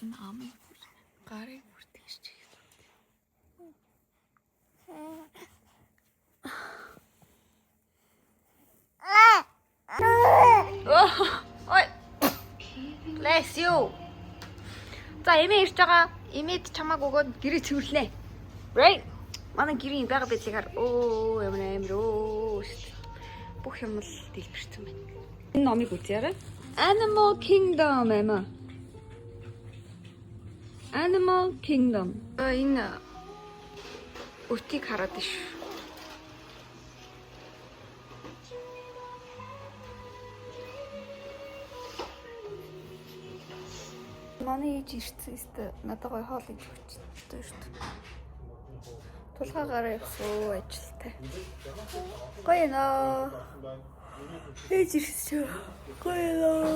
энэ амыг гарыг бүртгэж чиг. Ой. Bless you. За эмээ ирж байгаа. Эмээд чамааг өгөөд гэрээ цэвэрлэнэ. Right? Манай гэрийн байга байдлаар ямар амир бүх юм л дэлбэрсэн байна. Энэ номыг үзээрэй. Animal Kingdom эма. Animal Kingdom. Энэ өтийг хараад иш. Манай ээж ирсэн өстө надад гоё хоол хийж өгчтэй шүү дээ. Тулгаагаар явсан ажилтай. Гоё нөө. Ээж ирсэн. Гоё нөө.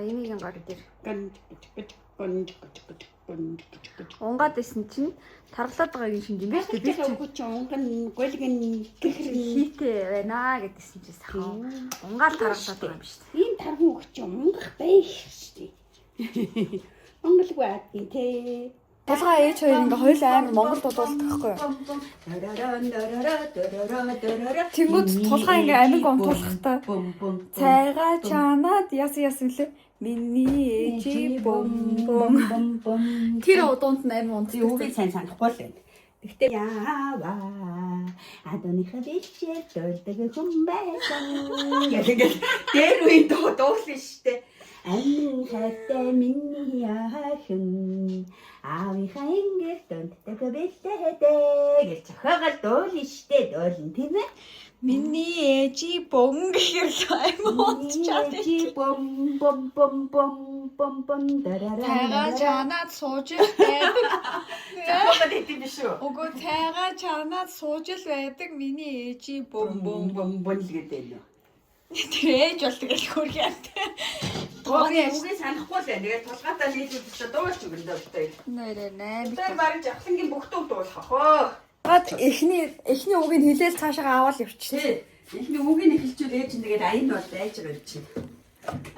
Эмигийн гар дээр. Унгаад исэн чинь тархлаад байгааг шинж юм биш үү? Би ч унган голгийн хийтэй байна гэдгийгсэн чинь сахан. Унгаад тархлаад байгаа юм биш үү? Ийм тархан өгч унгах байх шүү дээ. Монголгүй аадын те. Тулгаа ээж хоёр ингээ хоёул амар Монгол дуудуулдаг байхгүй юу? Тэнгүүд тулгаа ингээ амиг онтуулахтай. Цайгаа чанаад яасан үлээ. Миний ээжи бом бом. Тэр удуунд 8 унтдаг. Юуг сайн санахгүй л байна. Гэхдээ яава адоныхаа бишээ дөрдөг хүн байсан. Яагаад дээр үе дуулсан штэ. Амин хайтай миний яахан аавынхаа ингээд дөрдөг бишээ гэж цохоогоо дуулна штэ дуулна тийм ээ. Миний ээжи бом гэхэр юм унтчаад ээжи бом бом бом бом бом бом дараа. Тайгаа чанаад сууж байдаг. Цохоогоо дэвтэн биш үү? Үгүй тайгаа чанаад сууж л байдаг миний ээжи бом бом бом бом л гэдэг юм. Тэр ээж бол тэгэл хөргийт. Тооны үгээ санахгүй л байна. Тэгээд тулгаатаа нийлүүлж дуусч өгнө дэвтэй. Нэрээ 8. Тэр баг жавхлангийн бүгдөө дуулах хоо. Гад эхний үгийг хэлээл цаашаа аваад явчих. Эхний үгийг хэлчихвэл ээж нэгээд аян бол байж байгаа чинь.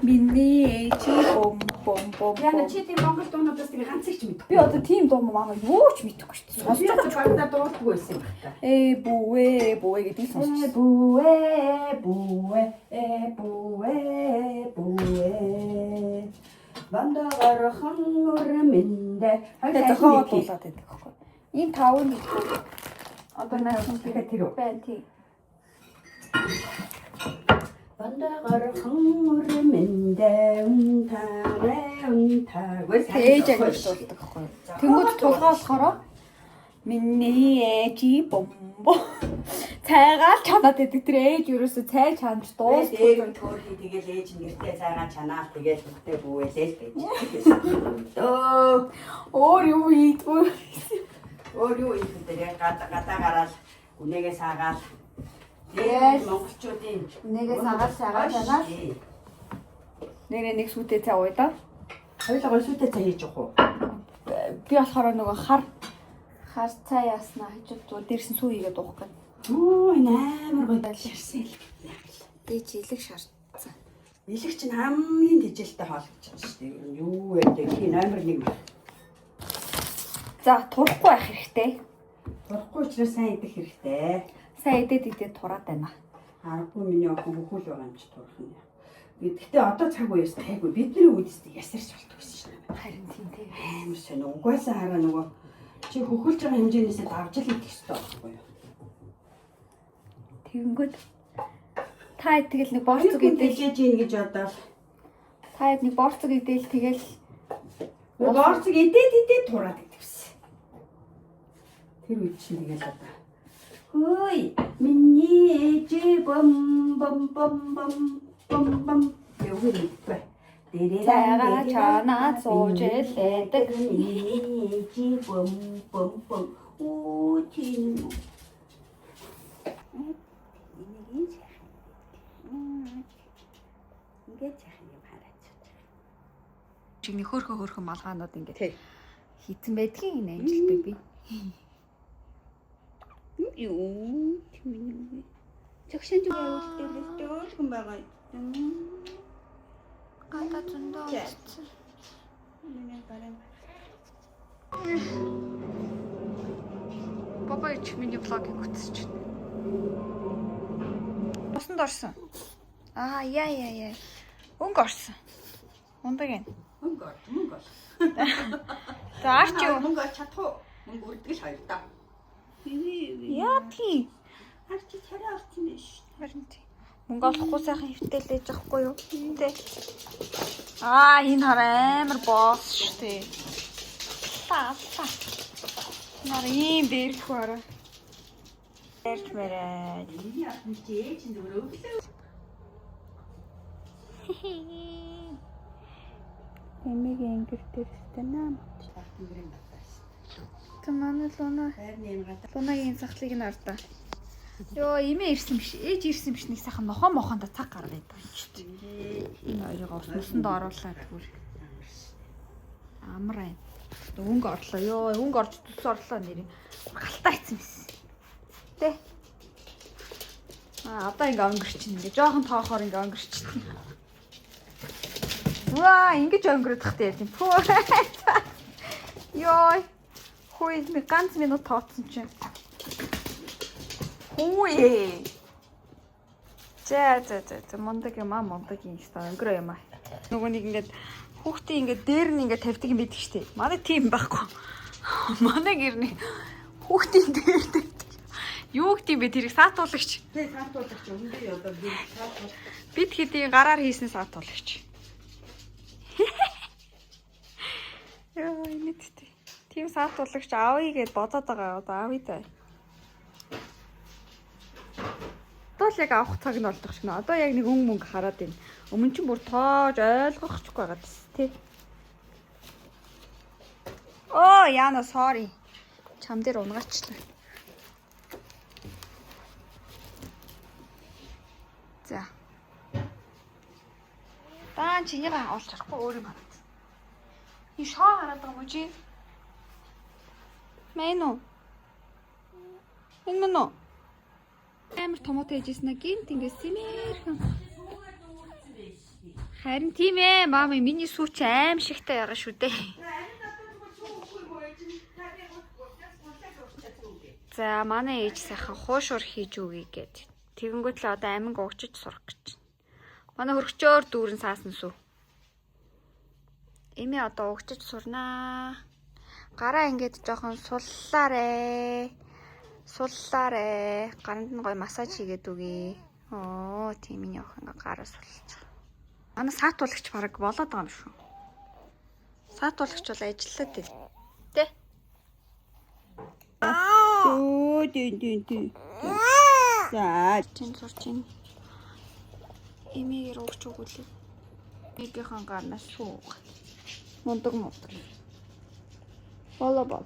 Миний ээжи бом бом бом. Яна чи тийм монгол дуунуудаас тэгээ ганцыг ч мэдэхгүй. Би одоо тийм дуу манай юу ч мэдэхгүй шүү дээ. Сонсож байгаа ч багтаа дуулдаггүй байсан юм байна. Бүүэ гэдгийг сонсож. Бүүэ. Бандагархан урмэндэ. Тэгээд хоо дуулаад байдаг байхгүй. Ийм 5 мэдгүй. Одоо наахан тэгээд тэр үү? байна тий. Бандагархан урмэндэ унтаа. Ээж агуулдаг байхгүй. Тэнгүүд тулгаа болохоор миний ээжи бом бом. Цайгаа чанаад байдаг. Тэр ээж ерөөсөө цай чанаж дуусдаг. Дээр нь төөрхий тэгэл ээж нэртэй цайгаа чанаал тэгэл бүгдээ бүүэлээл байж. Өөр юу хийдгүй. Өөр юу ийдээ гадаа гараал үнэгээ саагаал. Тэгээд монголчуудын Нэгээ сагаал сагаал чанаа. Нэрээ нэг сүтээ цай ууя да. хоёулаа гойсуутай цай хийж өгөх үү? Би болохоор нөгөө хар цай яснаа хажууд зүгээр дээрсэн сүү хийгээд уух гэдэг. Оо амар гоё шарсан л. Дээж илэг шаардсан. Илэг чинь хамгийн тэжээлтэй хоол гэж байна шүү дээ. Юу вэ гэдэг хий номер 1. За турахгүй байх хэрэгтэй. Турахгүй учраас сайн идэх хэрэгтэй. Сайн идээд тураад байна. Аргагүй миний охин хөхүүл байгаа юм чи турах юм. Гэхдээ одоо цаг үеэс тайгүй бидний үедээ ясарч болдог гэсэн шнэ. Харин тийм тийм. Амар сонио. Угаасаа хараа нөгөө чи хөхүүлж байгаа хэмжээнээсээ давж л идэх хэрэгтэй байхгүй юу? Тэгэнгүүт та тэгэл нэг борцог идэж ийн гэж бодоод та нэг борцог идээл тэгэл борцог идээд тураад идвэсэн. Тэр үед чинь тэгэл одоо хөөй миний ээжи бом бом бом бом бом бом явах юм. Цайгаа чанаад сууж л байдаг. Ээжи бом бом бом оо тийм. Ингээд яах юм хараач. Чигний хөөрхөн малгаанууд ингээд хийцэн байдгийн энэ ажил бэби. Юу тийм. Зогшин зүг явуулдаг дөөлгөн байгаа. Гадаа зөндөө. Баба ич миний влогийг үзэж байна. Усанд орсон. Яа. Өнгө орсон. Ундаг юм. Мөнгө. За арч юу? Мөнгө чадах уу? Мөнгө үрдгэл хоёр та. Яа тий. Арч царай орсон биш. Харин тий. Мөнгө олохгүй сайхан хөвтөлж авахгүй юу? Тэ. Энэ хараа амар босс шүү дээ. Та. Нар ийм бэрх хараа. Эрч мэрэ. Миний ахын чи чинь өрөглөө. Эмиг ангир дээрстэй нам. Тэнгэрийн батаас. Манай Луна. Хайрны юм гадаа. Лунагийн сахлыг нь ардаа. Йоо, имээ ирсэн биш. Ээж ирсэн биш нэг сайхан нохонд цаг гаргаад байдаг юм шүү дээ. Энэ хоёрыг уснасанд оруулаад түр. Амар айн. Өнгө орлоо. Йоо, өнгө орж төс орлоо нэр. Галтаа ицсэн биз. Тэ. Одоо ингээ өнгөрчин. Ингээ жоохон тоохоор ингээ өнгөрчин. Ваа, ингэж өнгөрөх хэрэгтэй юм. Пүү. Йоо. Хөөе, нэг ганц минут тооцсон чинь. Хөөе. За мондаг юм өнгөрөө юм аа. Нөгөө нэг ингээд хүүхдийн ингээд дээр нь ингээд тавьдаг юм байдаг штеп. Манай тийм байхгүй. Манай гэрний хүүхдийн дээр тавьдаг. Юу гэдэг бэ тэрийг саатуулагч. Тэ саатуулагч өндөө одоо би саатуулагч. Бид хэдийн гараар хийсэн саатуулагч. Яа, инээдтэй. Тийм саатуулагч аавъя гэд бодоод байгаа. Одоо аавъя даа. Одоо л яг авах цаг нь болдог шнэ. Одоо яг нэг мөнгө хараад байна. Өмнө чинь бүр тоож ойлгохгүй байгаа тест тий. Яна sorry. Чам дээр унгаачлаа. За. Чинийг олж харахгүй өөр юм хараад. И шоо хараад байгаа юм чи? Мэнүү. Энэ мэнүү. Амар томоотой ээжсэн гинт ингээд симээрхэн. Харин тийм ээ, мами миний сүүч аим шигтэй байгаа шүү дээ. За манай ээж сайхан хуушуур хийж өгье гэд. Тэгэнгүүт л одоо амин уучиж сурах гэж. Манай хөргчөөр дүүрэн саасан сүү. Эмээ одоо уучиж сурнаа. Гараа ингээд жоохон суллаарэ. Гаранд нь гоё массаж хийгээд үгүй. Тийм миний охин ингээ гараа сулж байгаа. Манай саатуулагч бараг болоод байгаа юм шүү. Саатуулагч бол ажиллаад тий. Тэ. Дин. За, чин сурчин. Эмээгээр өгч өгүүлээ. Эмээгийн гарнаас сууг. Мундаг. Болоо.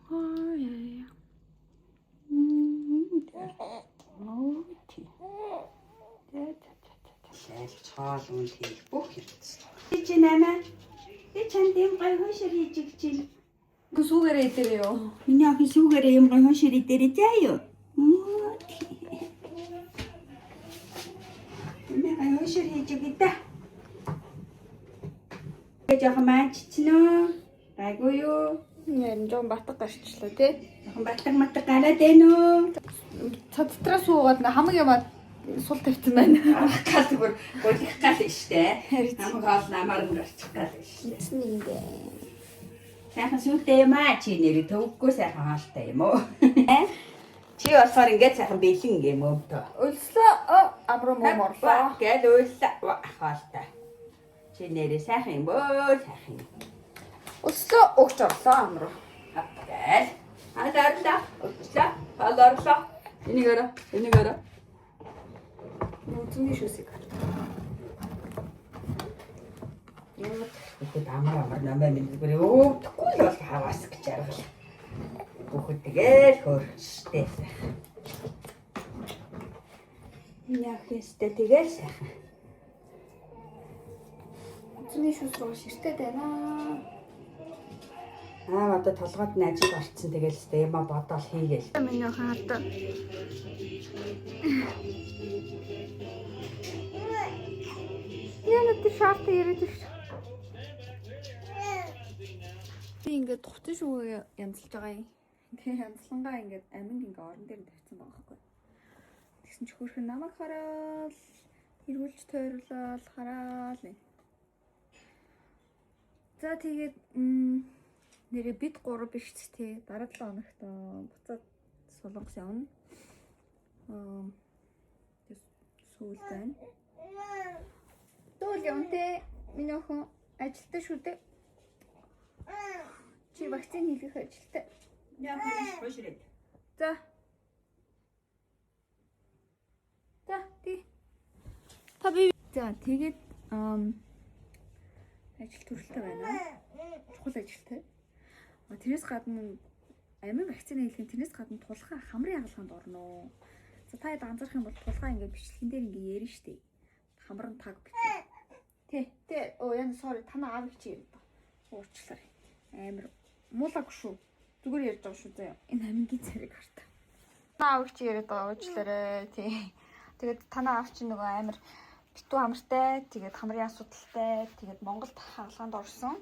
Яа. Цаал үн хийх бүх юм. Чи нэмэ. Би чанд юм гой хошир хийж чинь. Гүсүүгээрээ дээр юу? Миний охин сүүгээрээ юм гой хошир дээр заа юу? Миний гой хошир хийж гэдэг. Яахан мааччихноо. Айгүй юу? Ярин жоо батг гарчлаа тий. Яахан батг гараад байна уу? Цадтраа суугаад хамаг яваад сул тавьсан байна. Гал зүгээр гулих гал штэ. Хамаг хоол намаар гарчих гал штэ. Эцэн юм бэ. Сайхан сүлдээ юм аа чи нэр төвөггүй сайхан хаалтай юм уу? Чи болохоор ингээд сайхан бэлэн юм уу тоо. Өлслөө амруу морлоо. Гэл өлсөө хаалтай. Чи нэрээ сайхан юм бөө сайхан. Өлслөө өгч орлоо амруу. Гэл. Аларлаа. Өлслөө. Аларлаа. Энийг өрөө. Нүцний шүсэг. Бүгд амар намаа мэдгүй өөдөхгүй л бол хаваас гэж аргал. Бүгд тэгэл хөрчтэй сайхан. Яхээстэй тэгэл сайхан. Нүцний шүс рүү ширтээ байна. Одоо толгойд нь ажиг орцсон тэгэл өстэй юм бодоол хийгээл. Миний хаад. Яна тэр шаартай яриад ирж. Би ингээд тухтын шүү янзлж байгаа юм. Тэгээ янзлангаа ингээд аминд ингээд орон дээр тавьсан байгаа байхгүй. Тэгсэн чи хөрхөн намайг хараад эргүүлж тойрлол хараад. За тэгээд нэрээ бид 3 биш тий дараа 7 хоногт буцаад Солонгос явна. Сүүл байна. Сүүл явнтэй миний охин ажилтаа шүү дээ. Чи вакцины хийх ажилтаа. Яа хаш бошред. За. За тий. Та би за тэгээд ажил төрөлтэй байна. Чухал ажилтай. Тэрнээс гадна амин вакцины хийх тэрнээс гадна тулхаа хамрын хаалганд орно. За та анзаарах юм бол тулхаа ингээд бичлэгэн дээр ингээд ярина штэ. Хамран таг битээ. Тэ яа sorry танаа аав чи юм да. Уучлаарай. Амар муулаагүй шүү. Зүгээр ярьж байгаа шүү заяа. Энэ хамгийн цариг харта. Танаа аав чи яриад байгаа уучлаарай. Тий. Тэгээд танаа аав чи нөгөө амар битүү хамартай, тэгээд хамрын асуудалтай, тэгээд Монголд хаалганд орсон.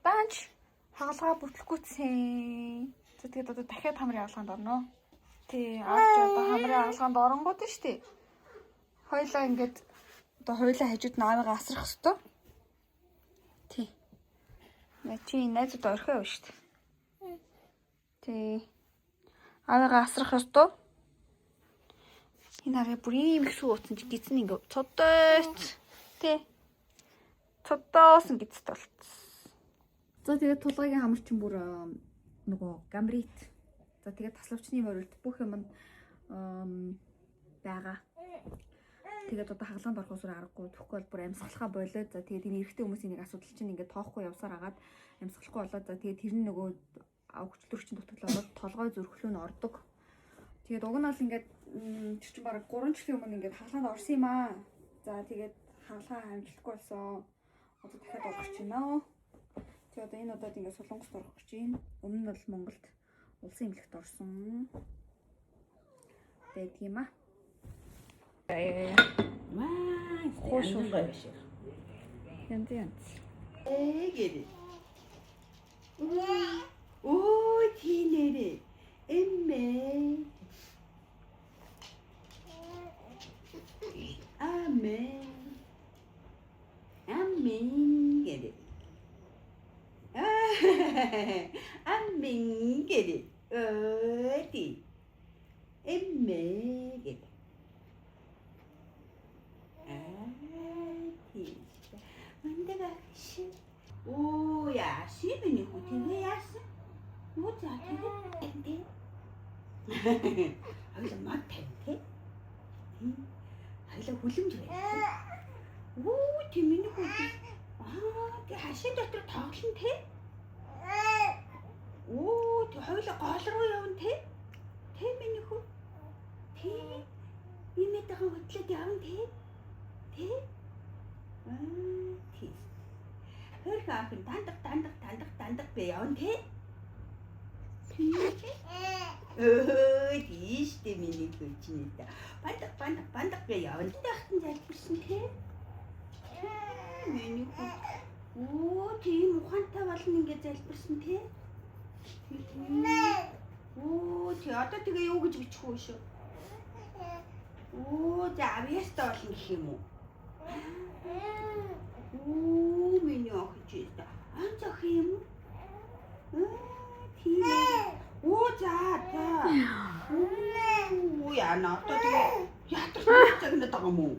Данч хаалгаа бүтлгүүцсэн. Тэгээд одоо дахиад хамрын хаалганд орно. Тий, аавч одоо хамрын хаалганд оронгууд нь штий. Хойлоо ингээд одоо хойлоо хажууд нь аавыгаа асрах хэвээр. Тий. Чи найзууд орхио юу штий. Тий. Аавыгаа асрах хэвээр. Энэ арай бүр ийм их шүү утсан чи гизэн ингээ цодойц. Тий. Цодоосон гизт болцсон. За тэгээд тулгайгийн хамар чинь бүр нөгөө гамрит. За тэгээд таславчны морилд бүх юм байгаа. Тэгээд одоо хагалгаанд орох усраа аргагүй төгөхгүй бол бүр амьсгалахаа болоод за тэгээд энэ эрэгтэй хүмүүсийн нэг асуудал чинь ингээд тоохгүй явсаар агаад амьсгалахгүй болоод за тэгээд тэр нь нөгөө өвчлөрөгчийн дутагдлаа толгой зөрхлөө нь ордог. Тэгээд уг нь бол ингээд тэр чинь бараг 3 жилийн өмнө ингээд хагалгаанд орсон юм аа. За тэгээд хагалгаа амжилтгүй болсон. Одоо дахиад орох гэж байна. Тэгээд одоо энэ удаад ингээд Солонгост орох гэж байна. Өмнө нь бол Монголд улсын эмнэлэгт орсон. Тэгээд тийм аа. Ваа, Хош гоё биш. Янз. Гэри. Оо, тинэрэ. Эммэ. Амен. Амен гэри. Амен гэри. 어디? эммэ гэри. Мандэга ши. Оо яа, шибэний хөтөлөө яасан? Юу за тэгээд Хоёлаа мод тавь. Хоёлаа хүлэмж байна. Оо тийм миний хүү. Тэг хашийн дотор тоглоно те. Оо тэг хоёлаа гол руу явна те. Тэ миний хүү. Тэ. Имэтэйхэн хөтлөд явна те. Тэ. Тий. Хөрх ахын дандах бэ явна те. Тийш дээ миний хөөчнийдээ. Бандах бэ явна. Дахтан залбирсан те. Миний хөө. Оо тийм ухаантай болно ингээд залбирсан те. Оо тий одоо тэгээ юу гэж бичих вэ шүү. Оо за авьяастай болно гэх юм уу? Оо миний охич ээ. Анц ах юм уу? Тийм. Оо за. Оо яа надад тэгээ ятарч цагнаад байгаа юм уу?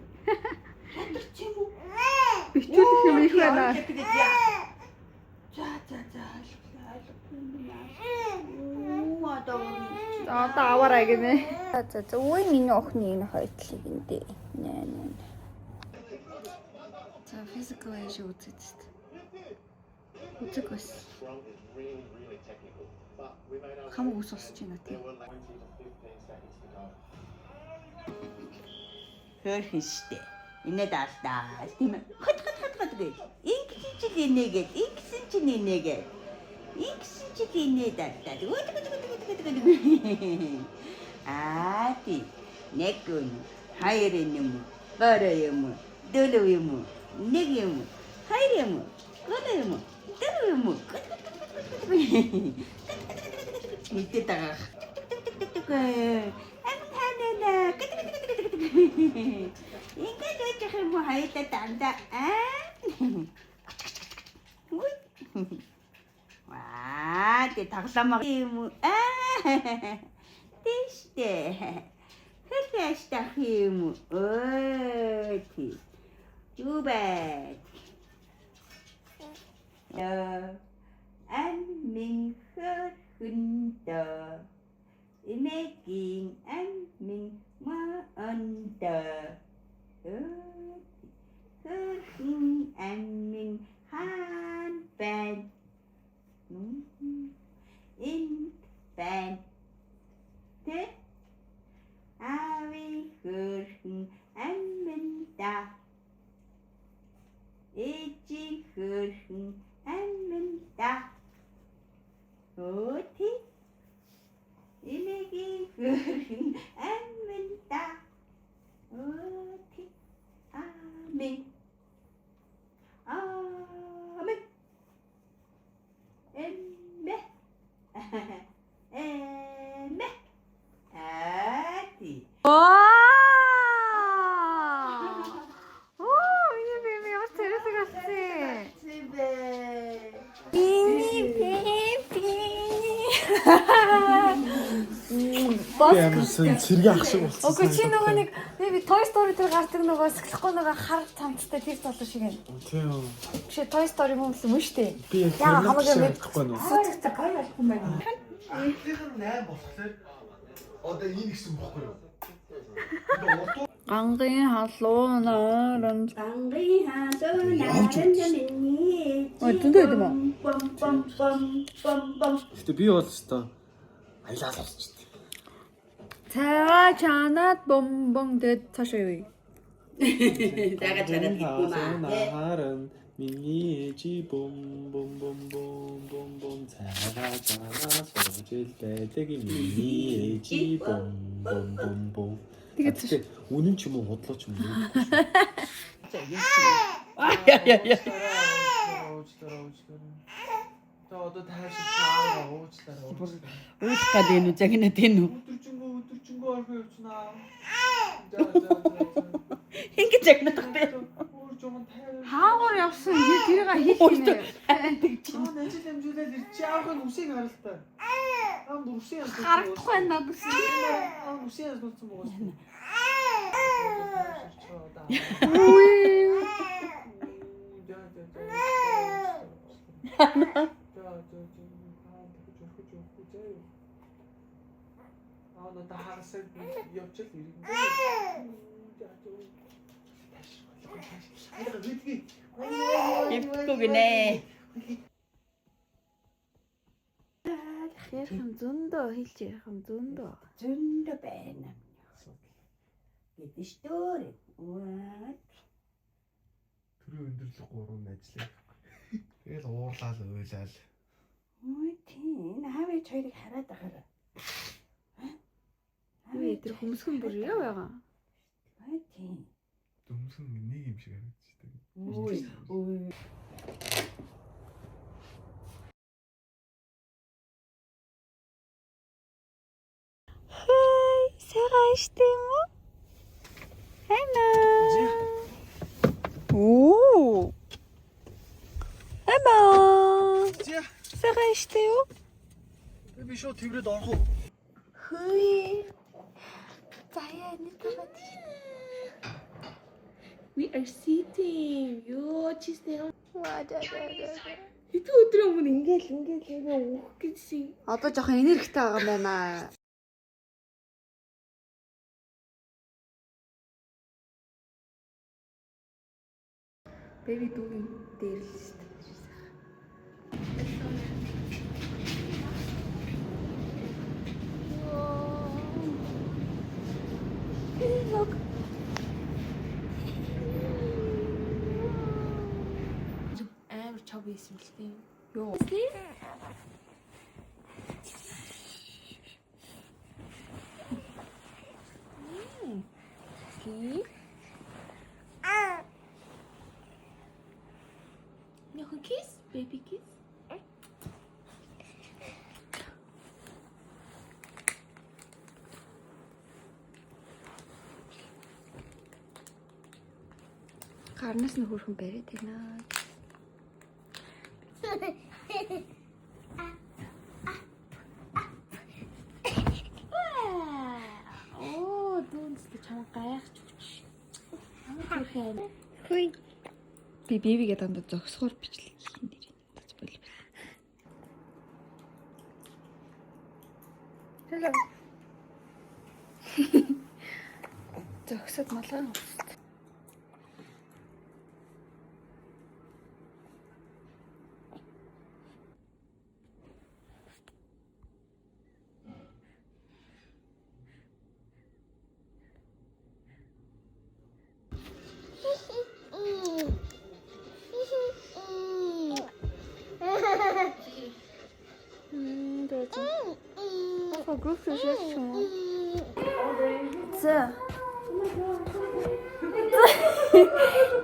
Ятарч юм уу? Бичүүлэх юм их байна. За. Одоо аваарай гинэ. За ой миний охины энэ хойтлыг эндээ. Наа. За physical age үзэж шүү дээ. Үзэг бас. Хамаг ус усч байна тийм. Хөрх штэ. Энэ даалдаа. Тийм ээ. Хот гэ. Ингэсэн чи инээгээд, ингэсэн чи инээгээд. Ингэсэн чи инээ даалдаа. Тий. Нэг гүн. Хоёр юм уу? Бараа юм уу? Дөлөв юм уу? нэг юм уу? Хоёр юм уу? Гурван юм уу? Дөрөв юм уу? Мэдээд байгаа. Ингээд үех юм уу хоёулаа дандаа Ваа, тэ таглама юм уу? Тэштэй. Хэвэстах юм уу? Ой, тий. Too bad. Anh mình khớt khinh tờ mê kiền anh mình mơ ân tờ khớt khinh anh mình han phèn in phèn thế ai khớt khinh anh mình ta Eji khớt anh mình ta Oti Imegi khớt anh mình ta Oti Amen Amen Emme Emme Ati 와! 오, 미니 베이비 ямар царайдаг алцсан. Sibe 미니 베이비. Ямарсан цэргийн ах шиг болсон. Окей, чи нөгөө нэг би Toy Story дээр гардаг нөгөө сэлэхгүй нөгөө хар цамцтай тэр залуу шиг юм. Тийм. Чи Toy Story хүмүүс юм шүү дээ. Би яг Яа, хамаагүй мэд. мэдэхгүй нөө. Цэцэг гай болохгүй байна. Тэрхэн 8 болохоор одоо энэ гэсэн бохгүй юу? Гангийн халуунаар Гангийн хаалуунаар миний Ой, дүндээ юм уу? бом Гэтэ би бол өстой аялал авчихсан. цайгаа чанаад бомбон тэгэд цаашаа юу? Дага чанаад ихгүй Харан миний ээжи бом цайгаа сууж байдаг миний ээжи бом. Тэгээд үнэн ч юм уу худлаа ч юм уу. Одоо таашаа чаа уучлаарай. Уйлах гэдэг нь загнаад энэ үү? Өдөржингөө орхоо явуулнаа. Ингэ загнаад байгаа. Өөр жомон тайван. Хаагур явсан тэрийг хийх юм. Чаа ажил амжуулаад ирч яахын үсийг харалтаа. Аа үсийг Харагдахгүй надад үс. үсийг нууцсан байгаа шүү. Одоо хагасаа явчих ирэх. Ихгүй гинэ. Ярих юм зөндөө хэлж ярих юм зөндөө. Зөндөө байна. Гэдэж what? Төрөө өндөрлөг 3 ажиллая. Тэгэл уурлал уйлал. Ой тийм. Хавь хоёрыг хараад байгаа. Юу тэр хүмүүсхэн бүр яа байгаа. Ой тийм. Дөмсөн нэг юм шиг харагдчихдаг. Ой. Хай, сайхан штэ юм уу? Хайна. Оо. Эма. Зя. Сайхан штэ юу? Би шууд тэврээд орох уу? Хүй. Заяа нэг таваад. We are sitting. Yo, чистэ. Ваа. Хэдэн өдрийн өмнө ингээл уух гэсэн. Одоо жоохон энергитэй байгаа юм байна. Бэби дүүгийн дээр л шүү дээ. Амар чав байсан л тийм. Юу? kiss? Baby kiss? Гарнаас нь хөрхөн бариад байна. Оо, дүүнстэй чамаа гайхаж өгч. Хүй. Би бибигээ дандаа зогсохоор бичлээ хин дээр тац болов. Hello. Зогсоод малгай уусна. Гүрхэж юм. За.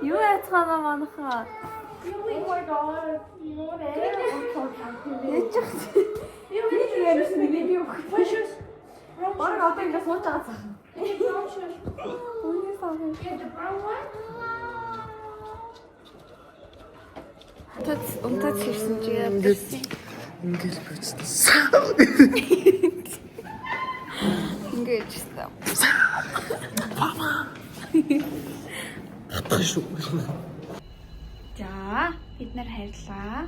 Юу яцгаана манайхаа? Бараг одоо ингэ сууж байгаа цаа. Тэт унтаад ирсэн чигээ. Ингээд бичсэн. Ингээд чистэ. Хатах шүү. За, бид нар хайрлаа.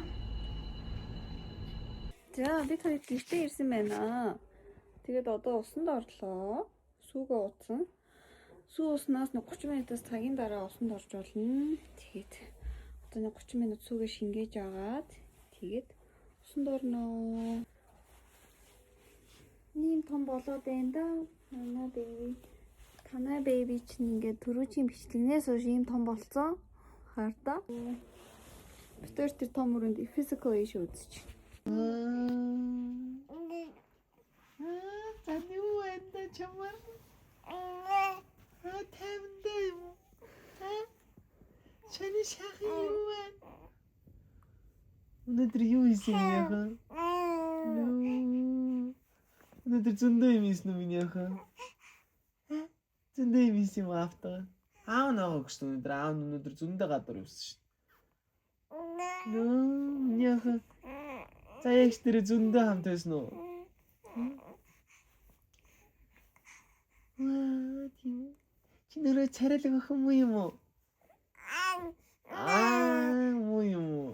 За, бид хоёр гэртээ ирсэн байна. Тэгээд одоо усанд орлоо. Сүүгээ уусан. Сүү уснаас нэг 30 минутаас цагийн дараа усанд орж болно. Тэгээд одоо нэг 30 минут сүүгээ шингээж агаад тэгээд усанд орноо. Ийм том болоод байна да. Манай бэби. Танай бэби чинь ингээд төрүүчийн бичлэгнээс хойш ийм том болцсон. Хардаа. Битэр тэр том өрөнд physical issue үзэж. Таны юу энэ чамаар? Тэмдэ юм. Чани шахи юу вэ? Өнөөдөр юу хийсэн юм яха? Өнөөдөр зөндөө юм хийсэн үү миний яха? Зөндөө юм хийсэн юм автаа. Аав наа гэж өнөөдөр аав өнөөдөр зөндөө гадар явсан шүү. Миний яха. За ягч тэр зөндөө хамт байсан уу? Тийм. Чи нэрээ царайлаг ах юм уу? Муу юм уу?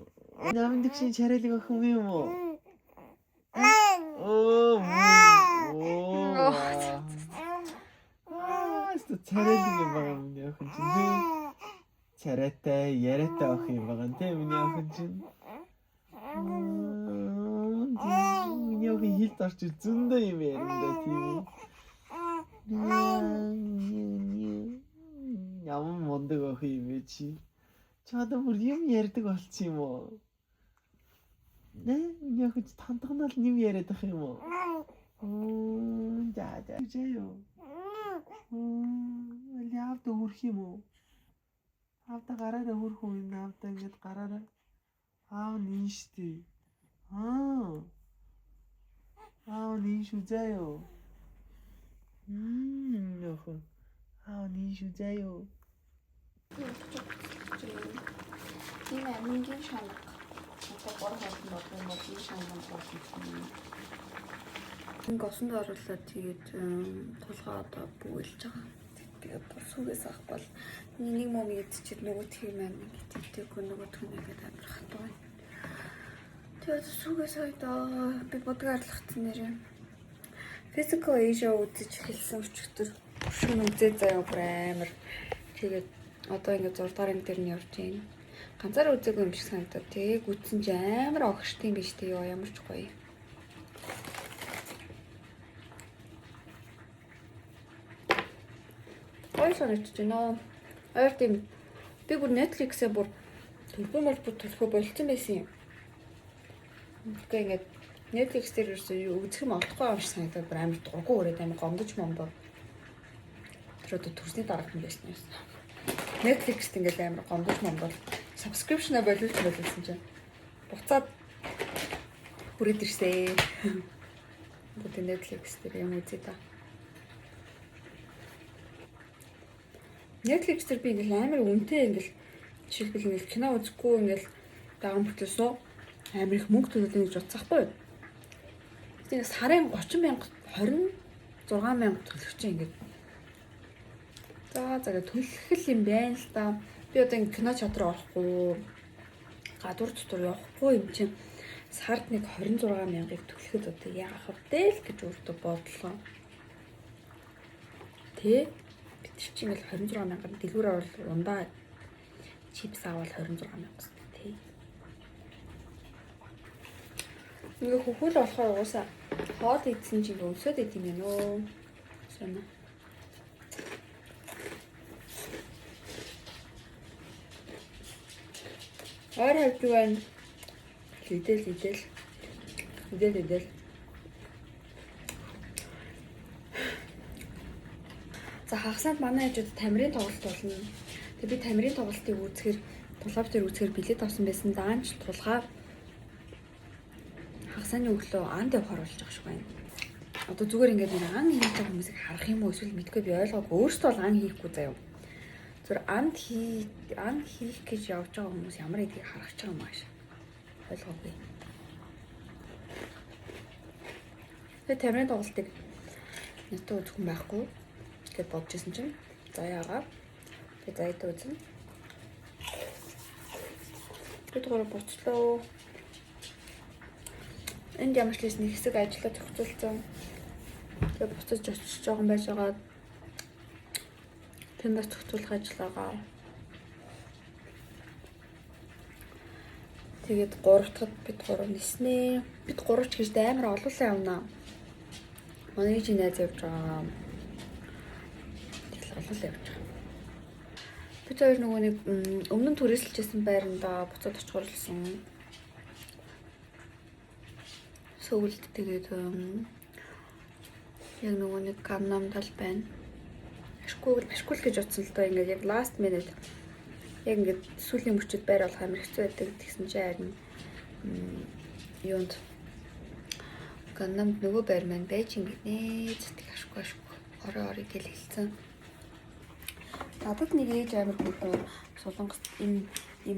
Намд чинь царайлаг ах юм уу? Оо. Царайлаг юм байгаа миний охин чинь. Царайтай, яриатай ах юм байгаа нэ миний охин чинь. Миний охин хилд орч зөндөө юм ярианда тийм. Ямар мундаг ах юм бэ чи? Чадаа бүр юм ярьдаг болчих юм уу? Нэ, миний охин тантахнаа л юм яриад ах юм уу? За. Жаяа. Яавд өрх юм уу? Аавда гараараа хөрх үү? Аавда ингэж гараараа. Аав нин штий. Аав нин шүү заяа. Нөхөн. Аав нин шүү заяа. Тийм амингийн шанаг. Одоо 3 хоног болон модын шанаг болсон. Ингээ осонд оруулаад тэгээд тулгаа одоо бүгэлж байгаа. Тэгээд сүүгээс авахгүй бол нэг мом идчихэд нөгөө тийм маань гэдэгтэйг нөгөө түнэгээд амрах таа. Тэгээд сүүгээс хойдоо би бодгоо арилгацсан нэрээ. Physical issue үзэж хэлсэн өчигдөр шүн үзээ заяа бүр амар. Тэгээд одоо ингээ 6 дараагийн дээр нь явж байна. Ганцаараа үзээгүй юм шиг санагдав. Тэгээд үтсэн ч амар огштой юм биш үү? Ямар ч гоё. Ой санагдаж байна. Ойр тийм би бүр Netflix-ээ бүр төлбөр төлөхөө болцсон байсан юм. Гэхдээ ингээд Netflix дээр үзэх юм олохгүй юм шиг санагдаад бүр амар дургу өрөөд амар гомдож момдоо. Тэр одоо төрсний дараахан байсан юм. Netflix-т ингээд амар гомдож момдоо subscription-а боловч чинь. буцаад хүрээд ирсэн. Одоо Netflix дээр юм үзье да. Netflix дээр би ингээл амар үнэтэй ингээл жишээлбэл ингээл кино үзэхгүй ингээл даган бүтлээсөө амар их мөнгө төлөөлнө гэж бодсахгүй юу? Тэгээд сарын 30,000 26,000 төлөх чинь ингээд за төлөх юм байна л да. Би одоо ингэ кино театрт орохгүй, гадуур дотор явахгүй юм чинь сард нэг 26,000-ыг төлөхөд одоо яах вэ л гэж өөртөө бодлоо. Тэ бид чинь ингээл 26,000 дэлгүүр авал ундаа чипс авал 26,000 тий. Ингээ хөхөл болохоор угаасаа хоол идсэн чинь өсөд идэм юм нөө. Соно. Аар хавдаг байна. Идэл. За хагасанд манай хажууд тамирын тоглолт болно. Тэгээ би тамирын тоглолтыг үзэхээр тулгавч дээр үзэхээр билет авсан байсан. Даанч тулгаа хагасны өглөө анд явахаар болж байгаа шиг байна. Одоо зүгээр ингээд нэг ан хийдэг хүмүүсийг харах юм уу эсвэл мэдгүй би ойлгоогүй. Өөртөө бол ан хийхгүй заяа. Зүгээр анд хийх гэж явж байгаа хүмүүс ямар гэдгийг харах ч юм ааш. Ойлгоогүй. Тэгээ тамирын тоглолтыг надад үзэх юм байхгүй гэж бодож ирсэн чинь заяагаа тэгээ заяатаа үзэн. Тэдгээр боцлоо. Энд ямар ч нэг хэсэг ажиллаад төгсөлцөн. Тэгээ буцаж очиж жоохон байж байгаа. Тэндээс төгсүүлэх ажиллагаа. Тэгээд 3 дахьд бид 3 ниснэ. Бид 3 ч гэж амар олуулаа явна. Манай чинь найз явж байгаа. Тэгэл олуулаа явж байгаа. Бид хоёр нөгөө нэг өмнө нь түрээсэлжсэн байранда буцаад очих орлсон. Сөүлд тэгээд яг нөгөө нэг Gangnam тал байна. Ашгүй гэж утсан л доо ингээд яг last minute яг ингээд сүүлийн мөчөд байр болох амар хэцүү байдаг гэсэн чинь харин юунд Gangnam нөгөө байр маань байж ингээд зүтгэх ашгүй орой гэл хэлсэн. Надад нэг ээж амар бүрэн Солонгост энэ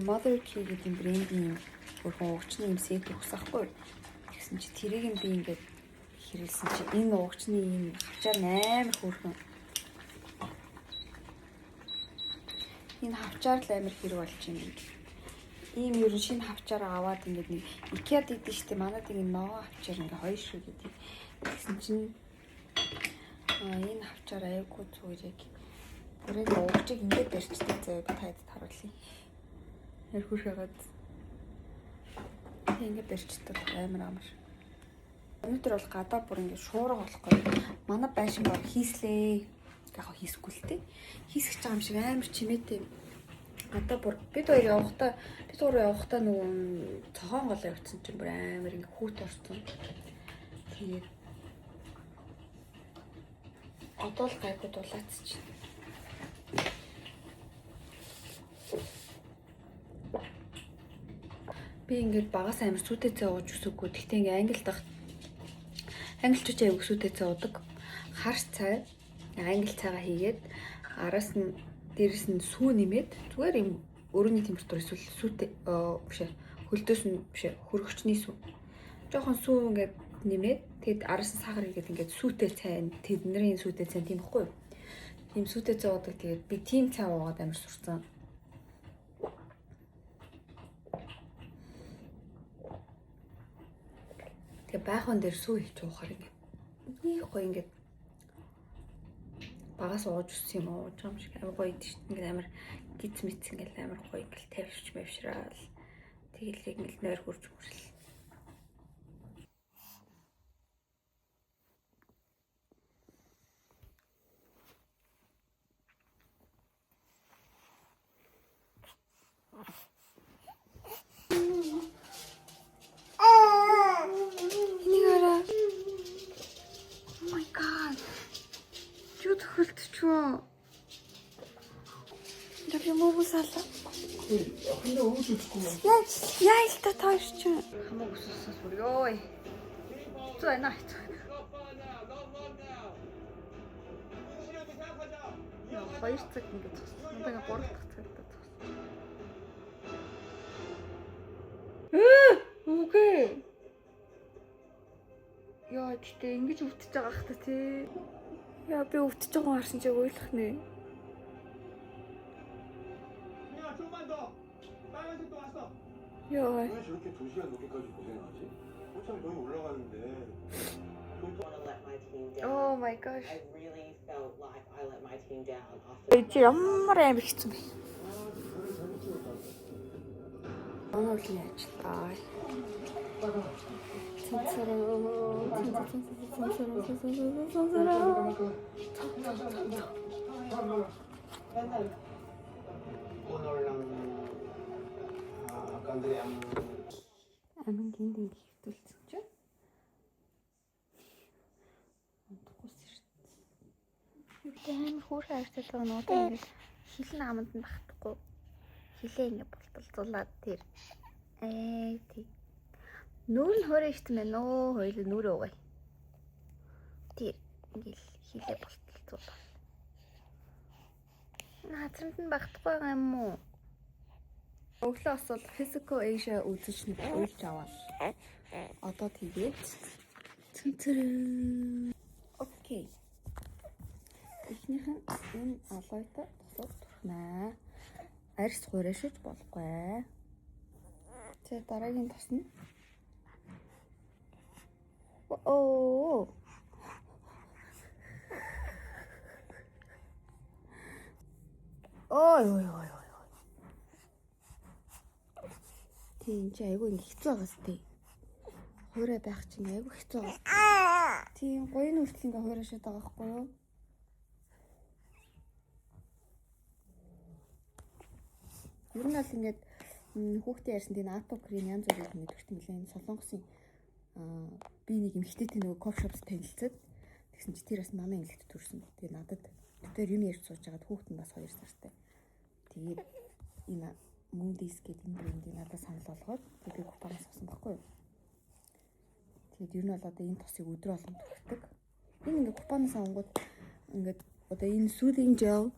Mother Key гэдэг брендийн бүрэн уучны юм сэт өгсөхгүй. Тэгсэн чи тэрийг нь би ингээд хэрэгэлсэн чи энэ уучны юм хавчаар амар хөөрхөн. Энэ хавчаар л амар хэрэг болж юм. Ийм ер нь шинэ хавчаар аваад ингээд нэг IKEA гэдэг штеп манад ингэ ногоо хавчаар ингээ хоёр шүү гэдэг. Тэгсэн чинь энэ хавчаар аягүй зүгээр яг бүрэн уучиг ингээд барьчдаг заяа би таад харуулъя. Ярхүр хагаад ингээд барьчдаг амар. Өнөөдөр бол гадаа бүр ингээд шуурга болохгүй. Манай байшин баг хийслээ. Яг хийсгүй л тээ. Хийсгэж байгаа юм шиг амар чимээтэй. Гадаа бүр бид хоёр явахдаа нөгөө цохон гол явцсан чинь бүр амар ингээд хүүт орсон. Тэгээд одоо л гайгүй дулаацчих. Би ингээд багаас амар сүтээ цайгууж өсөхгүй. Гэхдээ ингээд англичууд аяг сүтээ цайгуудаг. Харс цай англи цайгаа хийгээд араас нь дээрэс нь сүү нэмээд зүгээр юм өрөөний температур эсвэл сүтээ биш хөлдөөс нь биш хөргөчний сүү. Жохон сүү ингээд нэмээд тэгэд араас нь сахар хийгээд ингээд сүтээ цай тэдний сүтээ цай тийм ихгүй юу? Тийм сүтээ цай уудаг. Тэгээд би тийм цай уугаад амар сурцсан. Тэгээ байхын дээр сүү хийж уухаар ингээд нэг гоё ингээд багаас ууж өссөн юм уу юм шиг амар гоё идэж ингээд амар гиз мэц ингээд амар гоё ингээд тавьчих мэвшраал тэгэлийг ингээд нойр хурж хүрэл. Жабли мөвсалаа. 근데 너무 좋고. Яа л та тоош чи. Хамаг өсөсөс бүр ёо. Зөө наа. Хоёр цаг ингэж зогссон. Удаага 3 дахь цагтаа зогссон. Үгүй. Яа гэхдээ ингэж өвтөж байгаа хта тий. Яа би өвтөж байгаа харсан чи ойлгох нэ. Яа. 왜 저렇게 2시간 넘게까지 고생하지? 어차피 너희 올라가는데 Oh my gosh. I really felt like I let my team down Чи ямар амар хэцүү бэ? Оноогийн ажиллаа. Амин гинт хөвтүүлсэн чинь. Унтахгүй сэрт. Амар хөөрхөн арьстай байгаа нь одоо ингэ хилэн аманд нь багтахгүй. Хилээ ингэ болтолцуулаад тэр тий. Нүүр нь хоороо штэ мэн нөө хоёул нүрээ угай. Тэр ингээл хилээ болтолцуулаад. Наацранд нь багтахгүй байгаа юм уу? Өглөө бас бол Physical Asia үзэж нэг уйлж аваад. Одоо тэгээд цэнцэр. Окей. Эхнийх нь энэ алойтой тусууд турхнаа. Арьс хуурашиж болохгүй. Тэгээ дараагийн тус нь. Оо. Ой. Тийм чи айгүй ингэ хэцүү байгаас тий. Хуурай байх чинь айгүй хэцүү байгаа. Тийм гоё нүртэл ингэ хуурайшаад байгаа байхгүй юу? Ер нь бол ингээд хүүхдээ ярьсан тийм Ato Green янз бүрийн ингэ төгтөн нэлээд солонгосын би нэг эмэгтэйтэй нөгөө кофе шопс танилцаад тэгсэн чи тэр бас манай ангилалд төрсэн. Тэгээ надад тэр юм ярьж сууж байгаад хүүхэд нь бас 2 сартай. Тэгээд энэ Moody's гэдэг энэ брендийг надад санал болгоод би купоноос авсан байхгүй юу. Тэгээд ер нь бол одоо энэ тосыг өдрөө болгон түрхдэг. Энэ ингээ купоноос авангууд ингээд одоо энэ soothing gel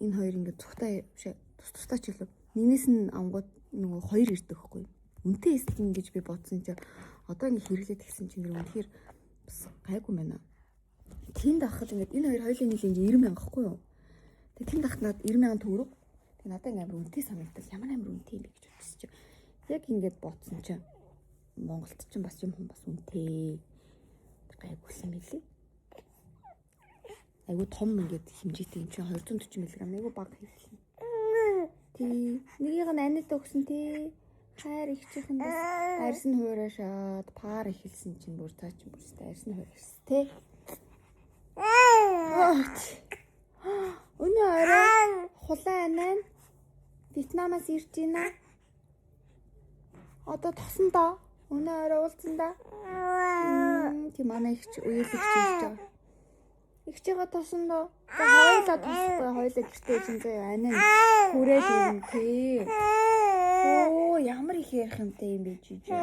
энэ хоёр ингээ цухтаа биш тус ч илүү. Нэгнээс нь авангууд нөгөө 2 ирдэг байхгүй юу. Үнэтэй эсэлэн гэж би бодсон чи одоо ингээ хэрэглээд гисэн чинь үнэхээр бас гайгүй байна. Тэнд авахад ингээ энэ хоёр хоёулын нийлээ 90,000 байхгүй юу. Тэгээд тэнд авахад надад 90,000 төгрөг. Надад амар үнэтэй санагдал ямар амар үнэтэй юм бэ гэж бодсон чинь яг ингээд бодсон чинь Монголд ч бас юм хүн бас үнэтэй гайгуулсан мэлээ. Айгу том ингээд хэмжээтэй юм чинь 240 мг айгу бага хэлсэн. Тий нэрийг нь анид өгсөн тий хайр ихчийнхэн бас арьс нь хуурашаад пар ихэлсэн чинь бүр цаа чинь бүрстэй арьс нь хуурашсан тий. Өнөө орой хулаа анаа Вьетнамаас ирж байна. Одоо тосондоо өнөө орой уулзсандаа. Тийм манай ихч уйлж ирж байгаа. Ихчээгээ тосондоо. Хоёлаа тосохгүй хоёлаа гэртээ зинзээ анаа хүрээд ирнэ тий. Оо ямар их ярих юмтай юм бэ жижиг.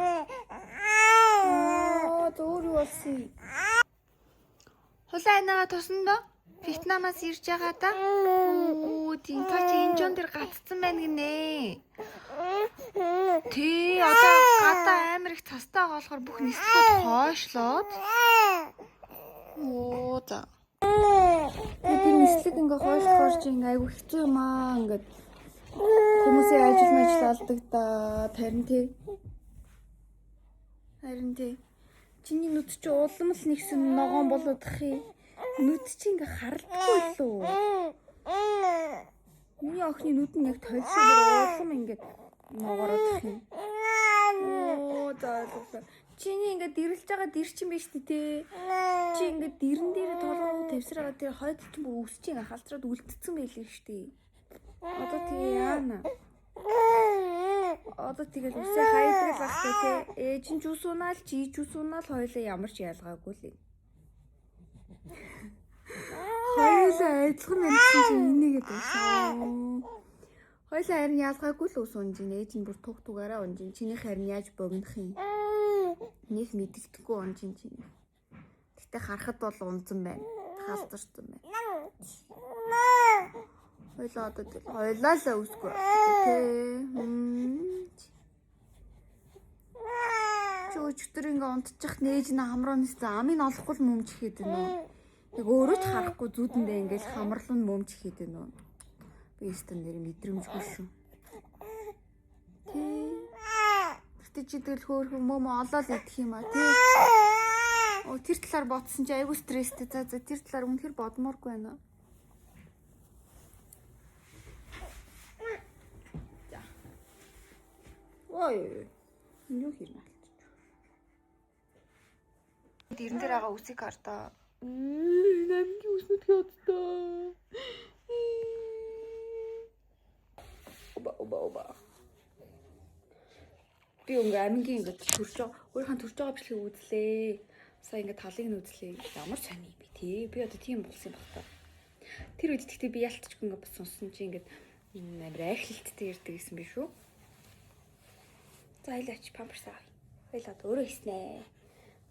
Оо зөөр юу болсон. Хулаа анаа тосондоо Вьетнамаас ирж байгаа да. Оо тийм та чи энэ жон дээр гацсан байна гинэ. Тий одоо гадаа амар их цастай байгаа болохоор бүх нислэгүүд хойшлоод. Оо за. Тэгээд нислэг ингээ хойшлохоор чи ингээ айгу хэцүү юм аа ингээд хүмүүсийн ажил алдаг да. Харин тий. Чиний нүд чи улам л нэгсэн ногоон болоод ах юм. Нүд чи ингээ харагдахгүй лөө. Миний охины нүд нь яг толшоор улам ингээ ногоорох юм. Оо заалаа. Чиний ингээ дэрлж байгаа дэр чин биш тий. Чи ингээ дэрэн дээр толгоо тавьсараад тэр хойдол ч бүр үсч ингээ халтраад үлдсэн байлээ штий. Одоо тэгээ яана. Одоо тэгэл үсээ хайдаг л ахтай тий. Ээж нь жус унаал чи жус унаал хоёлаа ямар ч ялгаагүй л. Хоёулаа адилхан амьдсан чинь энийгээд байна. Хойлоо харин ялгаагүй л ус унж ийн. Ээж нь бүр туг тугаараа унж ийн. Чиний харин яаж богинох юм? Нэг мэддэггүй унж ийн чинь. Гэтэ харахад бол унзан байна. Хаалтарсан байна. Хойлоо одоо хойлоолаа үсгүй. Өчтөр ингээ унтчих нээж нь хамруу ниссэн амыг олохгүй л мөмж ихэд байна. Яг өөрөө ч харахгүй зүудэндээ ингээл хамарлан мөмж ихэд байна. Би өстөн нэр мэдрэмжгүй шүү. Тий. Гэтэ чи тэгэл хөөрхөн мөм олоод идэх юм а тий. Оо тэр талаар бодсон чи айгүй стресстэй. За тэр талаар үнэхээр бодмооргүй байна. За. Ой. Юу хэрнэ? Дэрэн дээр байгаа үсийг хартаа. Намгийн үснүүд хөөдөө. Оба. Би ингээ амингийн ингээ төрж байгаа. Өөрийнхөө төрж байгаа бичлэгийг үзлээ. Сая ингээ талыг нь үзлээ. Ямар сони би тий. Би одоо тийм болсон юм байна та. Тэр үед тэгтээ би ялтчихгүй ингээ бос сонсон чи ингээ амар айхлалттай ирдэг гэсэн би шүү. За илаач памперс аа. Хоёлаа өөрөө хийснэ.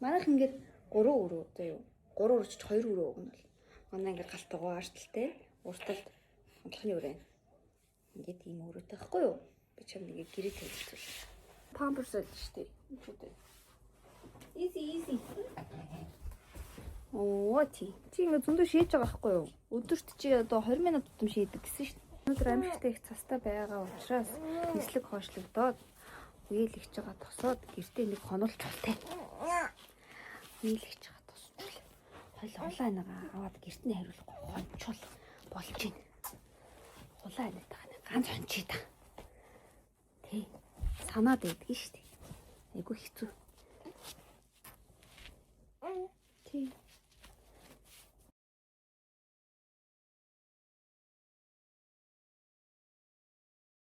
Манайх ингээ 3 өрөө зөө юу. 3 өрөөч 2 өрөө өгнө бол. Манай ингээ галтгоо аарталтай. Урталд хондлохны өрөө. Ингээд ийм өрөөтэй байхгүй юу? Би чам нэг гэрээ тавьчихсан. Памперс л штэ. Easy. Оо чи ингээ зөндөө шийдэж байгаа байхгүй юу? Өдөрт чи одоо 20 минут тутам шийдэг гэсэн штэ. Өнөөдөр амжилттай их цастай байгаа учраас нислэг хойшлогдоод үеэлгэж байгаа тосоод гэртээ нэг хонолч болтой. Үеэлгэж байгаа тосч. Хойлоо улаанаа аваад гэрт нь хариулахгүй хончвол болж гин. Улаанаа тахна ганц хончий та. Тэ. Санаад байдгийг штэ. Айгу хэцүү. Тий.